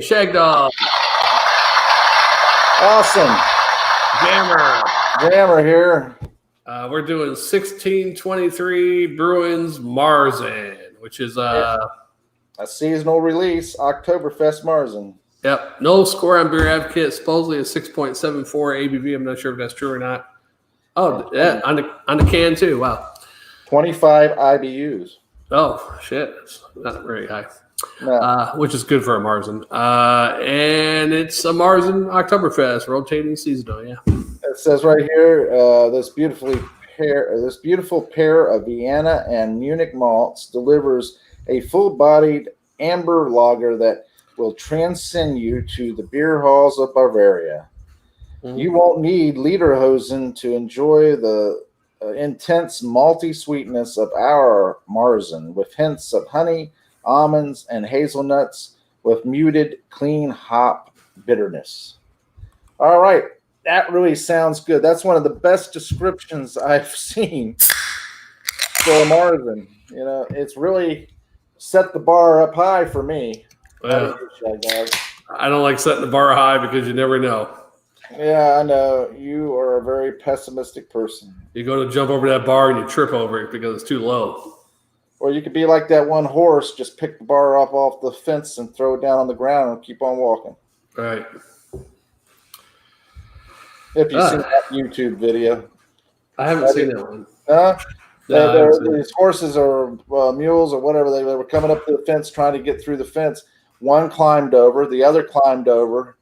Shagdog. Awesome. Jammer here. We're doing 1623 Brewing's Marzen, which is a seasonal release, Oktoberfest Marzen. Yep. No score on Beer Advocate. Supposedly a 6.74 ABV. I'm not sure if that's true or not. Oh, yeah, on the can too. Wow. 25 IBUs. Oh, shit. It's not very high. No. Which is good for a Marzen. And it's a Marzen Oktoberfest, rotating seasonal, yeah. It says right here, this beautiful pair of Vienna and Munich malts delivers a full-bodied amber lager that will transcend you to the beer halls of Bavaria. Mm-hmm. You won't need lederhosen to enjoy the intense malty sweetness of our Marzen, with hints of honey, almonds, and hazelnuts, with muted, clean hop bitterness. All right, that really sounds good. That's one of the best descriptions I've seen for a Marzen. You know, it's really set the bar up high for me. Yeah. I don't like setting the bar high because you never know. Yeah, I know. You are a very pessimistic person. You go to jump over that bar and you trip over it because it's too low. Or you could be like that one horse, just pick the bar up off the fence and throw it down on the ground and keep on walking. Right. If you've seen that YouTube video. I haven't seen that one. These horses or mules or whatever, they were coming up to the fence trying to get through the fence. One climbed over, the other climbed over,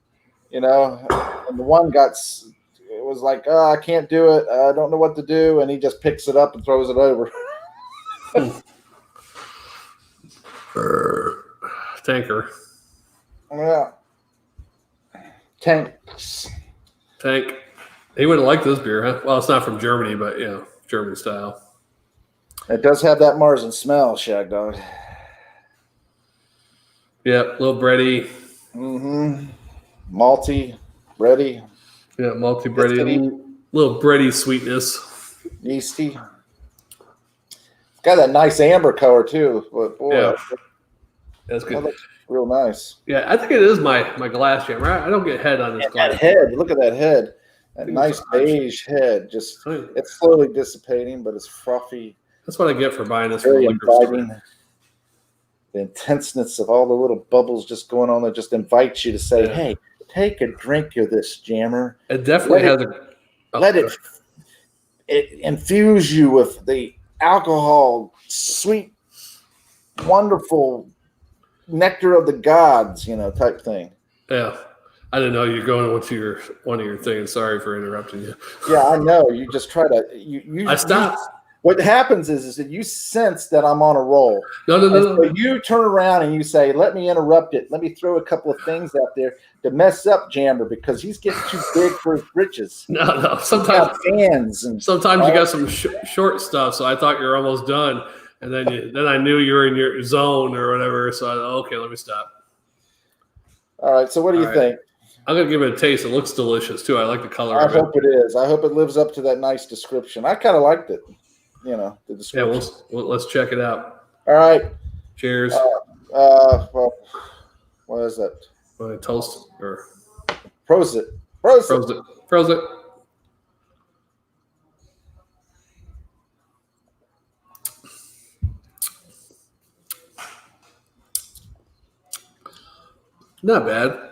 you know, and the one was like, oh, I can't do it. I don't know what to do. And he just picks it up and throws it over. Tanker. Yeah. Tanks. Tank. He would have liked this beer, huh? Well, it's not from Germany, but, you know, German style. It does have that Marzen smell, Shagdog. Yep, a little bready. Mm-hmm. Malty, bready. Yeah, malty, bready. Little bready sweetness. Yeasty. It's got that nice amber color, too. But boy, yeah. That's good. That looks real nice. Yeah, I think it is my glass jammer. I don't get head on this glass. That head. Look at that head. That nice beige head. Just it's slowly dissipating, but it's frothy. That's what I get for buying this. Very inviting. The intenseness of all the little bubbles just going on there just invites you to say, hey, take a drink of this, Jammer. It definitely has let it infuse you with the alcohol, sweet, wonderful nectar of the gods, you know, type thing. Yeah. I didn't know you were going into one of your things. Sorry for interrupting you. Yeah, I know. You just try to I stopped. What happens is that you sense that I'm on a roll. No. So you turn around and you say, let me interrupt it. Let me throw a couple of things out there to mess up Jammer because he's getting too big for his britches. No. Sometimes fans and sometimes you got some short stuff, so I thought you were almost done. And then I knew you were in your zone or whatever, so I thought, okay, let me stop. All right, so what do you think? I'm going to give it a taste. It looks delicious, too. I like the color of it. I hope it is. I hope it lives up to that nice description. I kind of liked it, you know, the description. Yeah, let's check it out. All right. Cheers. Well, what is that? Toast or Prosit. Not bad.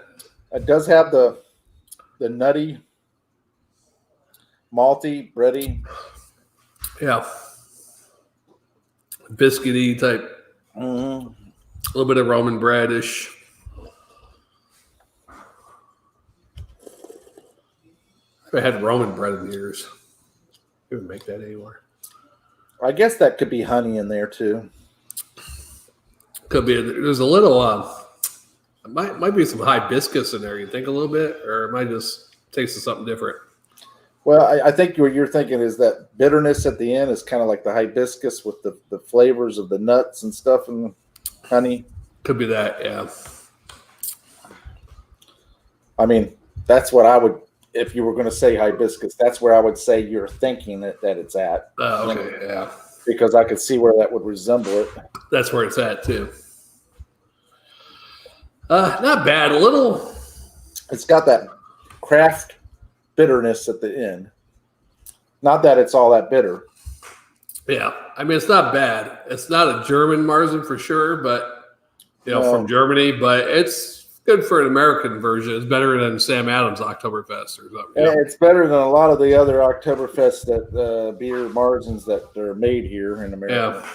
It does have the nutty, malty, bready. Yeah. Biscuity type. Mm-hmm. A little bit of Roman breadish. I had Roman bread in years. You wouldn't make that anymore. I guess that could be honey in there too. Could be. There's a little. Might be some hibiscus in there. You think a little bit, or it might just taste of something different. Well, I think what you're thinking is that bitterness at the end is kind of like the hibiscus with the flavors of the nuts and stuff and honey. Could be that, yeah. I mean, that's what I would, if you were going to say hibiscus, that's where I would say you're thinking that it's at. Oh, okay, yeah. Because I could see where that would resemble it. That's where it's at, too. Not bad. A little. It's got that craft bitterness at the end. Not that it's all that bitter. Yeah, I mean it's not bad. It's not a German Marzen for sure, but from Germany. But it's good for an American version. It's better than Sam Adams Oktoberfest or something. It's better than a lot of the other Oktoberfest that beer Marzens that are made here in America. Yeah.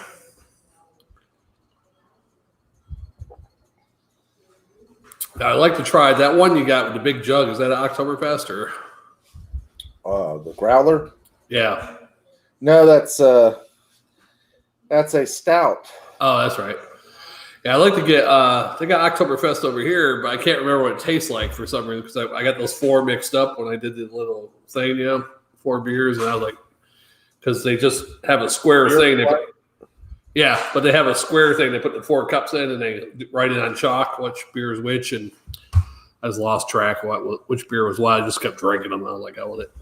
I'd like to try that one you got with the big jug. Is that an Oktoberfest or? The growler? Yeah. No, that's a stout. Oh, that's right. Yeah, I'd like to get. They got Oktoberfest over here, but I can't remember what it tastes like for some reason because I got those 4 mixed up when I did the little thing, 4 beers, and I was like, because they just have a square thing. Yeah, but they have a square thing. They put the 4 cups in and they write it on chalk which beer is which, and I just lost track which beer was what. I just kept drinking them. I was like, "Oh, with it."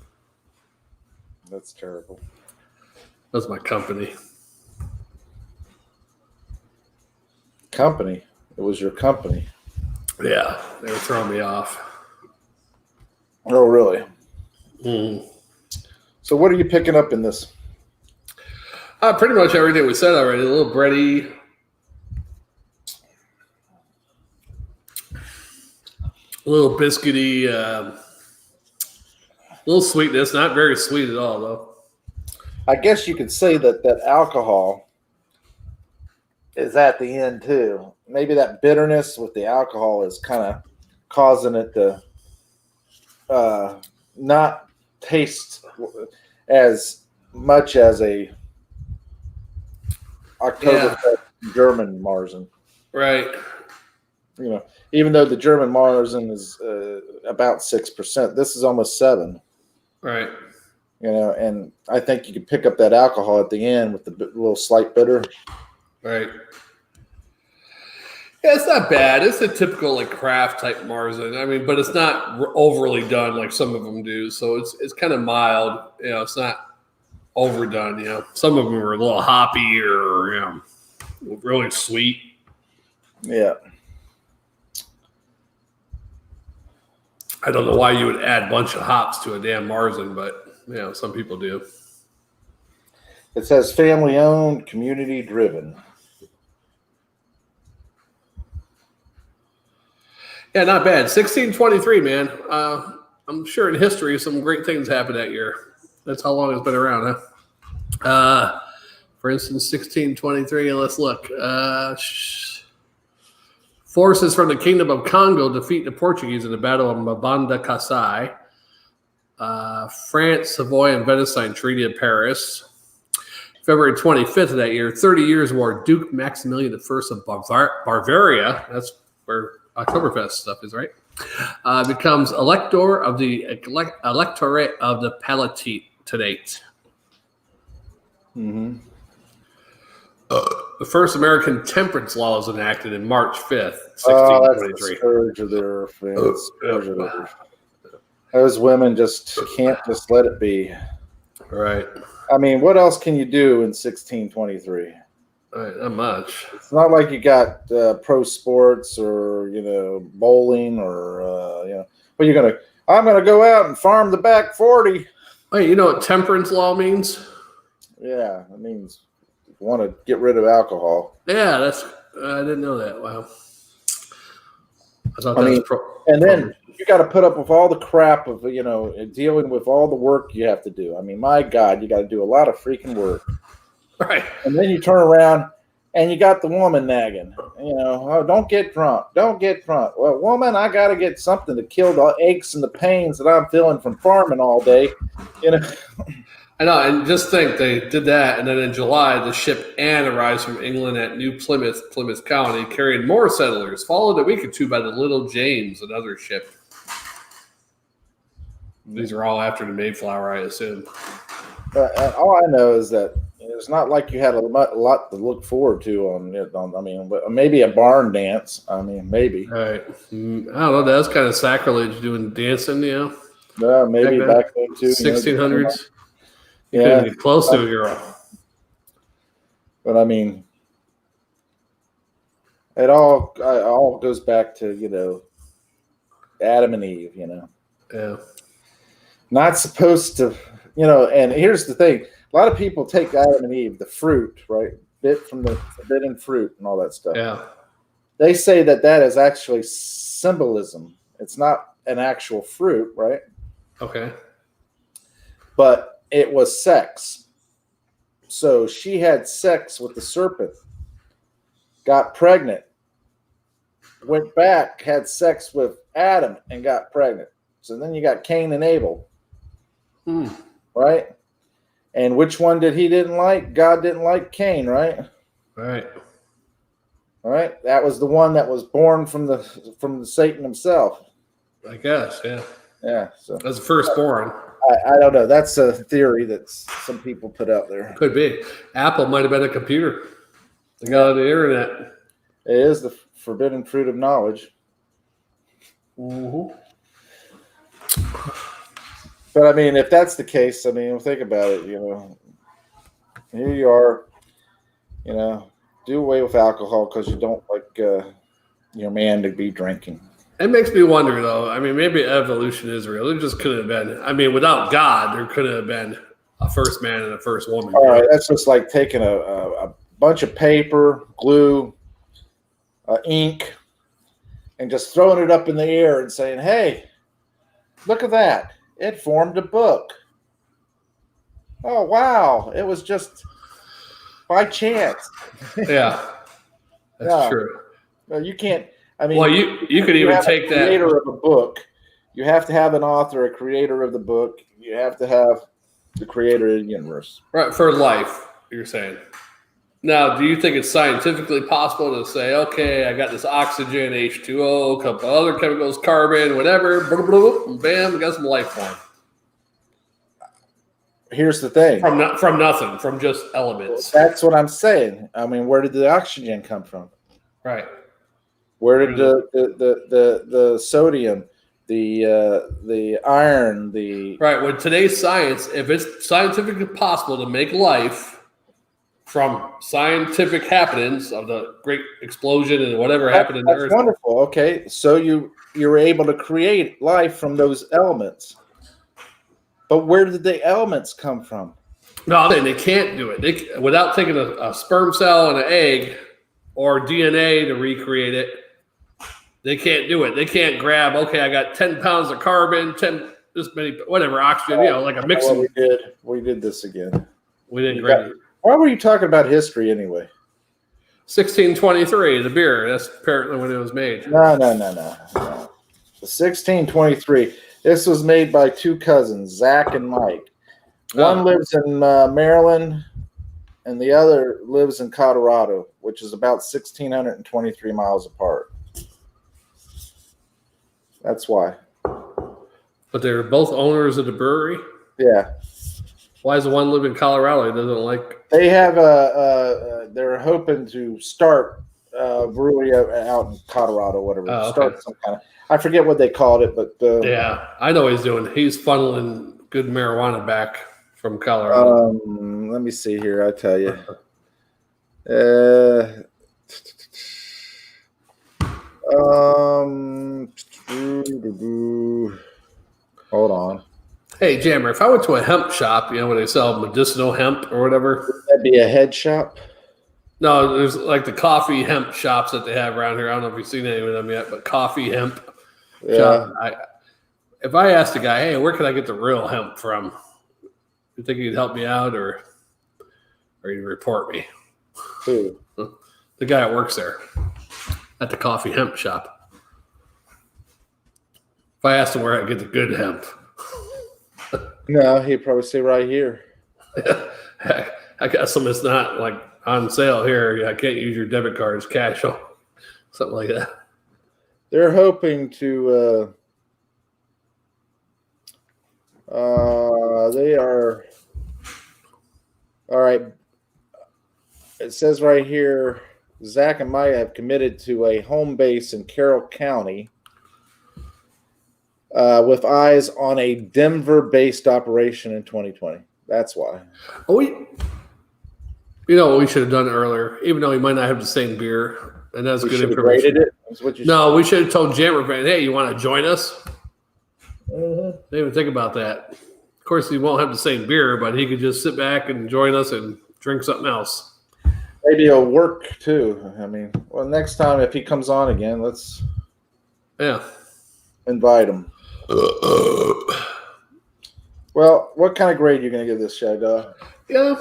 That's terrible. That's my company. Company? It was your company. Yeah, they were throwing me off. Oh, really? Mm. So what are you picking up in this? Pretty much everything we said already. A little bready. A little biscuity. A little sweetness. Not very sweet at all, though. I guess you could say that alcohol is at the end, too. Maybe that bitterness with the alcohol is kind of causing it to not taste as much as a Oktoberfest German Marzen. Right. Even though the German Marzen is about 6%, this is almost 7%. Right. And I think you can pick up that alcohol at the end with the little slight bitter. Right. Yeah, it's not bad. It's a typical craft type Marzen. I mean, but it's not overly done like some of them do. So it's kind of mild. It's not overdone. Some of them are a little hoppy or really sweet. Yeah. I don't know why you would add a bunch of hops to a damn Marzen, but some people do. It says family owned, community driven. Yeah, not bad. 1623, man. I'm sure in history some great things happened that year. That's how long it's been around, huh? For instance, 1623, let's look. Forces from the Kingdom of Congo defeat the Portuguese in the Battle of Mabanda Kasai. France, Savoy, and Venice signed Treaty of Paris. February 25th of that year, 30 Years' War, Duke Maximilian I of Bavaria, that's where Oktoberfest stuff is, right? Becomes elector of the electorate of the Palatinate. Mm-hmm. The first American temperance law was enacted in March 5th, 1623. That's the scourge of their friends. Those women just can't just let it be. Right. I mean, what else can you do in 1623? Right, not much. It's not like you got pro sports or bowling or I'm gonna go out and farm the back 40. Wait, you know what temperance law means? Yeah, it means you want to get rid of alcohol. Yeah, I didn't know that. Wow. I thought that was and then you got to put up with all the crap of dealing with all the work you have to do. I mean, my God, you got to do a lot of freaking work. Right. And then you turn around and you got the woman nagging. Oh, don't get drunk. Don't get drunk. Well, woman, I got to get something to kill the aches and the pains that I'm feeling from farming all day. I know, and just think they did that, and then in July, the ship Anne arrives from England at New Plymouth, Plymouth County, carrying more settlers, followed a week or two by the Little James, another ship. These are all after the Mayflower, I assume. All I know is that it's not like you had a lot to look forward to on maybe a barn dance. I mean, maybe. Right. I don't know. That's kind of sacrilege doing dancing, maybe back then too. 1600s. You Yeah, couldn't get close to a girl. But I mean, It all goes back to, Adam and Eve, Yeah. Not supposed to, and here's the thing. A lot of people take Adam and Eve, the fruit, right? Bit from the forbidden fruit and all that stuff. Yeah. They say that is actually symbolism. It's not an actual fruit, right? Okay. But it was sex. So she had sex with the serpent, got pregnant, went back, had sex with Adam, and got pregnant. So then you got Cain and Abel, right? And which one he didn't like? God didn't like Cain, right? Right. All right. That was the one that was born from the Satan himself. I guess, yeah. Yeah. So as the firstborn. I don't know. That's a theory that some people put out there. Could be. Apple might have been a computer. They got on the internet. It is the forbidden fruit of knowledge. Mm-hmm. But I mean, if that's the case, I mean, think about it. Here you are. Do away with alcohol because you don't like your man to be drinking. It makes me wonder, though. I mean, maybe evolution is real. It just could have been. I mean, without God, there could have been a first man and a first woman. All right, that's just like taking a bunch of paper, glue, ink, and just throwing it up in the air and saying, "Hey, look at that! It formed a book." Oh wow! It was just by chance. Yeah, that's true. No, you can't. I mean, well, you could even take that. Creator of a book, you have to have an author, a creator of the book. You have to have the creator of the universe. Right, for life, you're saying. Now, do you think it's scientifically possible to say, okay, I got this oxygen, H2O, a couple other chemicals, carbon, whatever, blah, blah, blah, bam, we got some life form. Here's the thing. From nothing, from just elements. That's what I'm saying. I mean, where did the oxygen come from? Right. Where did the sodium, the iron, right? With today's science, if it's scientifically possible to make life from scientific happenings of the great explosion and whatever happened in the Earth, wonderful. Okay, so you were able to create life from those elements, but where did the elements come from? No, they can't do it. Without taking a sperm cell and an egg or DNA to recreate it. They can't do it. They can't grab, okay, I got 10 pounds of carbon, 10, this many, whatever, oxygen, like a mixing. We did this again. We didn't grab it. Why were you talking about history anyway? 1623, the beer. That's apparently when it was made. No. The 1623. This was made by two cousins, Zach and Mike. One lives in Maryland, and the other lives in Colorado, which is about 1,623 miles apart. That's why. But they're both owners of the brewery? Yeah. Why does the one live in Colorado? He doesn't like... They have they're hoping to start a brewery out in Colorado, whatever. Oh, okay. Start some kind of... I forget what they called it, but... yeah, I know what he's doing. He's funneling good marijuana back from Colorado. Let me see here. I'll tell you. Hold on. Hey, Jammer, if I went to a hemp shop, where they sell medicinal hemp or whatever. Would that be a head shop? No, there's like the coffee hemp shops that they have around here. I don't know if you've seen any of them yet, but coffee hemp shop. If I asked a guy, hey, where can I get the real hemp from? You think he'd help me out or he'd report me? Who? The guy that works there at the coffee hemp shop. If I asked him where I get the good hemp. No, he'd probably say right here. I got some that's not like on sale here. I can't use your debit card as cash on something like that. They're hoping to they are all right. It says right here, Zach and Maya have committed to a home base in Carroll County with eyes on a Denver-based operation in 2020. That's why. What we should have done earlier, even though we might not have the same beer, And that's We good should have information. graded it. That's what you No, we should have told Jammer, hey, you want to join us? Mhm. Didn't even think about that. Of course, he won't have the same beer, but he could just sit back and join us and drink something else. Maybe it'll work too. I mean, well, next time if he comes on again, let's invite him. Well, what kind of grade are you going to give this, Shagdog? Yeah.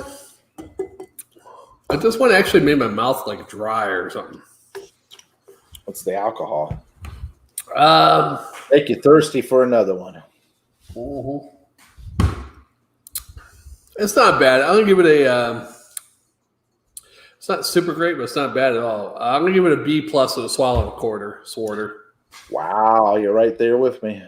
This one actually made my mouth like dry or something. What's the alcohol? Make you thirsty for another one. Mm-hmm. It's not bad. I'm gonna give it a. It's not super great, but it's not bad at all. I'm gonna give it a B plus with a swallow and a quarter. Swarter. Wow, you're right there with me.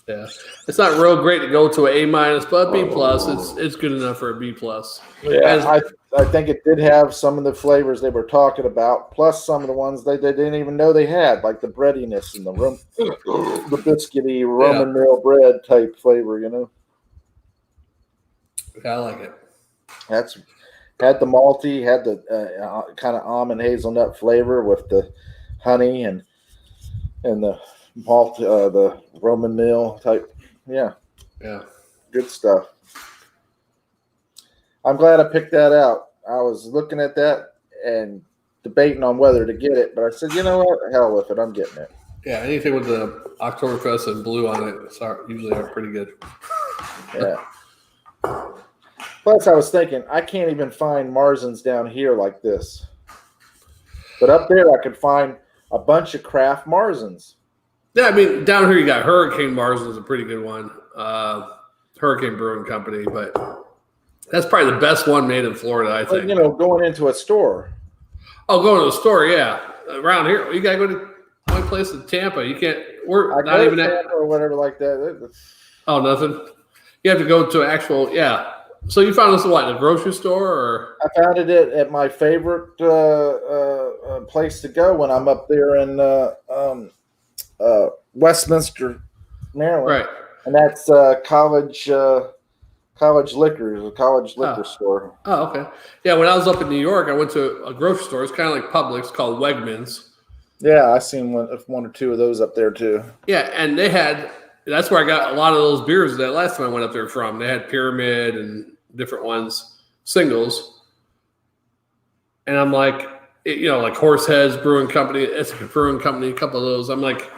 Yeah, it's not real great to go to an A minus, but B plus. It's good enough for a B plus. Yeah, I think it did have some of the flavors they were talking about, plus some of the ones they didn't even know they had, like the breadiness and the biscuity Roman meal bread type flavor. You know. Yeah, I like it. That's had the malty, had the kind of almond hazelnut flavor with the honey and the malt, the Roman meal type. Yeah, good stuff. I'm glad I picked that out. I was looking at that and debating on whether to get it, but I said, you know what, hell with it, I'm getting it. Yeah, anything with the Oktoberfest and blue on it usually are pretty good. Yeah. Plus, I was thinking, I can't even find Marzens down here like this. But up there, I could find a bunch of craft Marzens. Yeah, I mean, down here you got Hurricane Marzen is a pretty good one. Hurricane Brewing Company, but that's probably the best one made in Florida, I think. But, you know, going into a store. Oh, going to the store, yeah. Around here, you got to go to one place in Tampa. You can't. We're not even at or whatever like that. Oh, nothing. You have to go to actual. Yeah. So you found this what, in a grocery store, or? I found it at my favorite place to go when I'm up there in Westminster, Maryland. Right. And that's College Liquors, a college liquor store. Oh, okay. Yeah, when I was up in New York, I went to a grocery store. It's kind of like Publix, called Wegmans. Yeah, I seen one or two of those up there too. Yeah, and they had. That's where I got a lot of those beers that last time I went up there from. They had Pyramid and different ones, singles. And I'm like, like Horseheads Brewing Company, Ithaca Brewing Company, a couple of those. I'm like,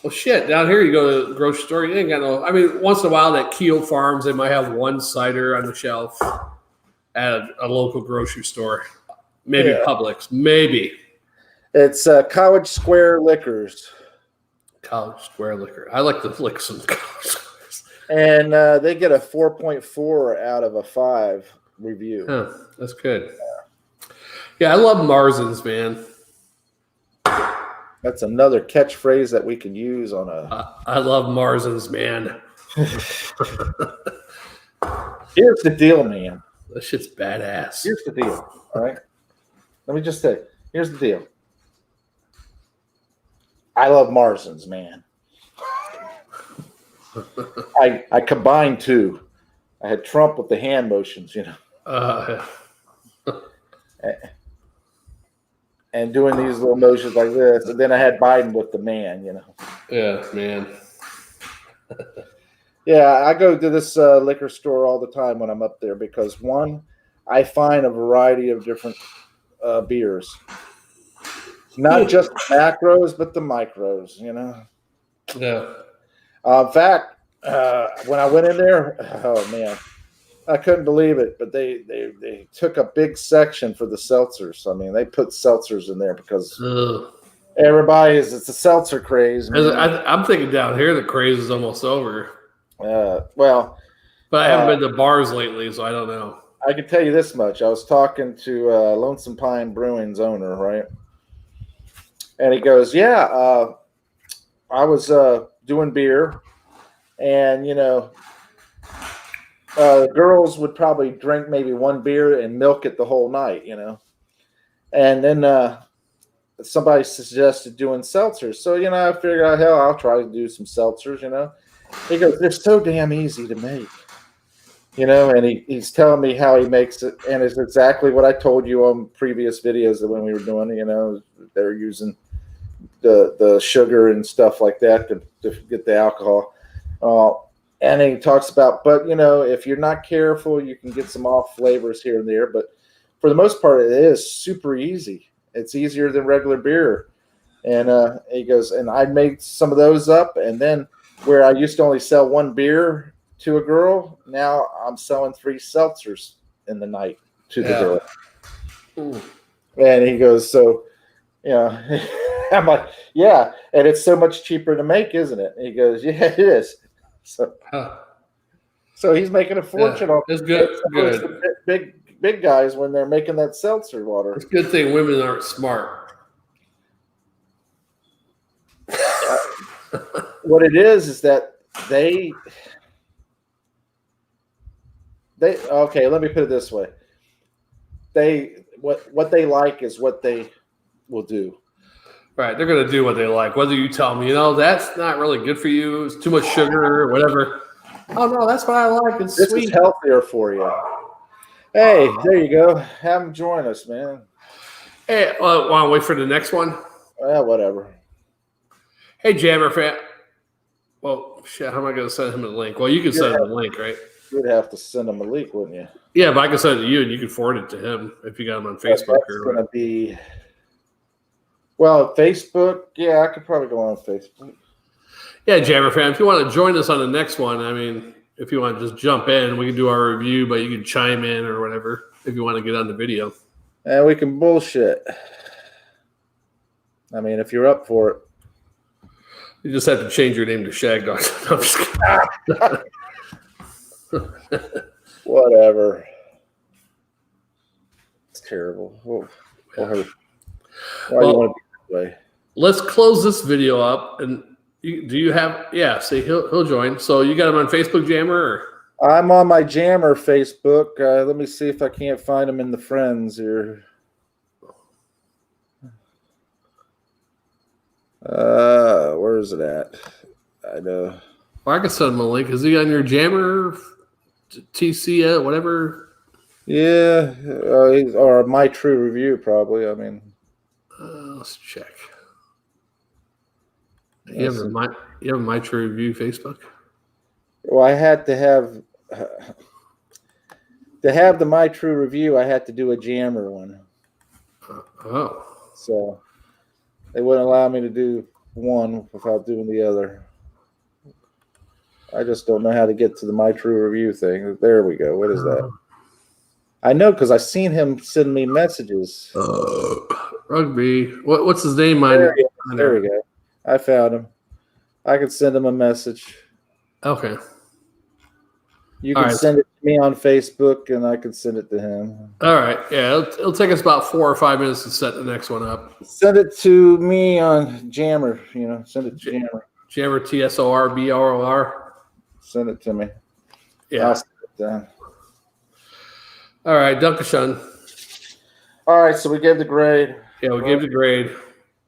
well, shit, down here you go to the grocery store, you ain't got no. I mean, once in a while at Keel Farms, they might have one cider on the shelf at a local grocery store. Maybe Publix, maybe. It's College Square Liquors. College Square Liquor. I like to lick some College Squares. And they get a 4.4 out of a 5 review. Huh, that's good. Yeah, I love Marzens, man. That's another catchphrase that we can use on a. I love Marzens, man. Here's the deal, man. That shit's badass. Here's the deal. All right. Let me just say, here's the deal. I love Marzens, man. I combined two. I had Trump with the hand motions, and doing these little motions like this, and then I had Biden with the man, Yeah, man. Yeah, I go to this liquor store all the time when I'm up there because, one, I find a variety of different beers. Not just macros, but the micros, Yeah. In fact, when I went in there, oh, man, I couldn't believe it, but they took a big section for the seltzers. I mean, they put seltzers in there because it's a seltzer craze. I'm thinking down here the craze is almost over. But I haven't been to bars lately, so I don't know. I can tell you this much. I was talking to Lonesome Pine Brewing's owner, right? And he goes, I was doing beer, and, girls would probably drink maybe one beer and milk it the whole night, And then somebody suggested doing seltzers. So, I figured out, hell, I'll try to do some seltzers, He goes, they're so damn easy to make. And he's telling me how he makes it, and it's exactly what I told you on previous videos that when we were doing, they're using the sugar and stuff like that to get the alcohol. And he talks about, but if you're not careful, you can get some off flavors here and there. But for the most part, it is super easy. It's easier than regular beer. And he goes, and I made some of those up, and then where I used to only sell one beer to a girl, now I'm selling 3 seltzers in the night to the girl. Ooh. And he goes, so, I'm like, yeah, and it's so much cheaper to make, isn't it? And he goes, yeah, it is. So he's making a fortune on it's good. Big guys when they're making that seltzer water. It's a good thing women aren't smart. What it is that they okay, let me put it this way. What they like is what they will do. Right. They're going to do what they like. Whether you tell them, that's not really good for you. It's too much sugar or whatever. Oh, no, that's what I like. It's this sweet. Is healthier for you. Hey, there you go. Have them join us, man. Hey, want to wait for the next one? Whatever. Hey, Jammer fan. Well, shit, how am I going to send him a link? Well, you can send him a link, right? You'd have to send him a link, wouldn't you? Yeah, but I can send it to you, and you can forward it to him if you got him on Facebook. That's going to be... Well, Facebook, yeah, I could probably go on Facebook. Yeah, Jammer fan, if you want to join us on the next one, if you want to just jump in, we can do our review, but you can chime in or whatever if you want to get on the video. And we can bullshit. If you're up for it. You just have to change your name to Shagdog. No, I'm just kidding. Whatever. It's terrible. Why do you want to be that way? Let's close this video up. And do you have? Yeah. See, he'll join. So you got him on Facebook, Jammer? Or? I'm on my Jammer Facebook. Let me see if I can't find him in the friends here. Where is it at? I know. Well, I can send him a link. Is he on your Jammer, TC, whatever? Yeah, or My True Review, probably. Let's check. You have a My True Review Facebook? Well, I had to have the My True Review. I had to do a Jammer one. So they wouldn't allow me to do one without doing the other. I just don't know how to get to the My True Review thing. There we go. What is that? I know because I've seen him send me messages. Rugby. What's his name? There we go. I found him. I could send him a message. Okay. You can send it to me on Facebook, and I can send it to him. All right. Yeah, it'll take us about 4 or 5 minutes to set the next one up. Send it to me on Jammer. Send it to Jammer. Jammer, TSORBROR. Send it to me. Yeah. I'll send it down. All right, Dunkashun. All right, so we gave the grade. Yeah, we gave the grade.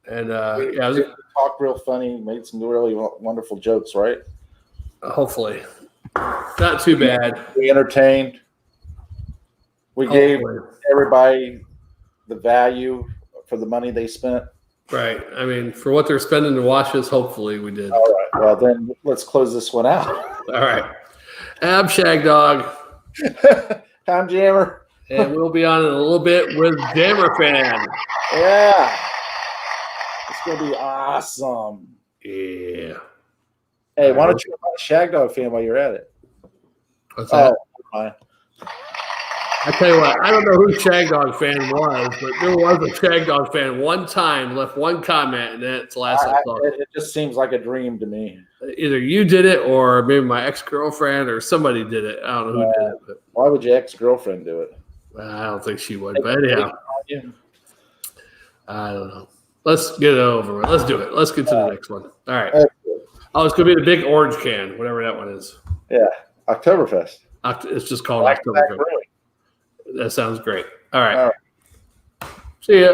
And talked real funny, made some really wonderful jokes, right? Hopefully. Not too bad. We entertained. We gave everybody the value for the money they spent. Right. For what they're spending to watch us, hopefully we did. All right. Well, then let's close this one out. All right. I'm Shagdog. I'm Jammer. And we'll be on in a little bit with Jammer Fan. Yeah. It's going to be awesome. Yeah. Hey, why don't you invite a Shagdog fan while you're at it? What's that? Fine. I tell you what, I don't know who Shagdog fan was, but there was a Shagdog fan one time, left one comment, and that's the last I saw. It just seems like a dream to me. Either you did it or maybe my ex-girlfriend or somebody did it. I don't know who did it. But why would your ex-girlfriend do it? I don't think she would, but anyhow. I don't know. Let's get it over with. Let's do it. Let's get to the next one. All right. Oh, it's going to be the big orange can, whatever that one is. Yeah, Oktoberfest. It's just called Oktoberfest. That sounds great. All right. See ya.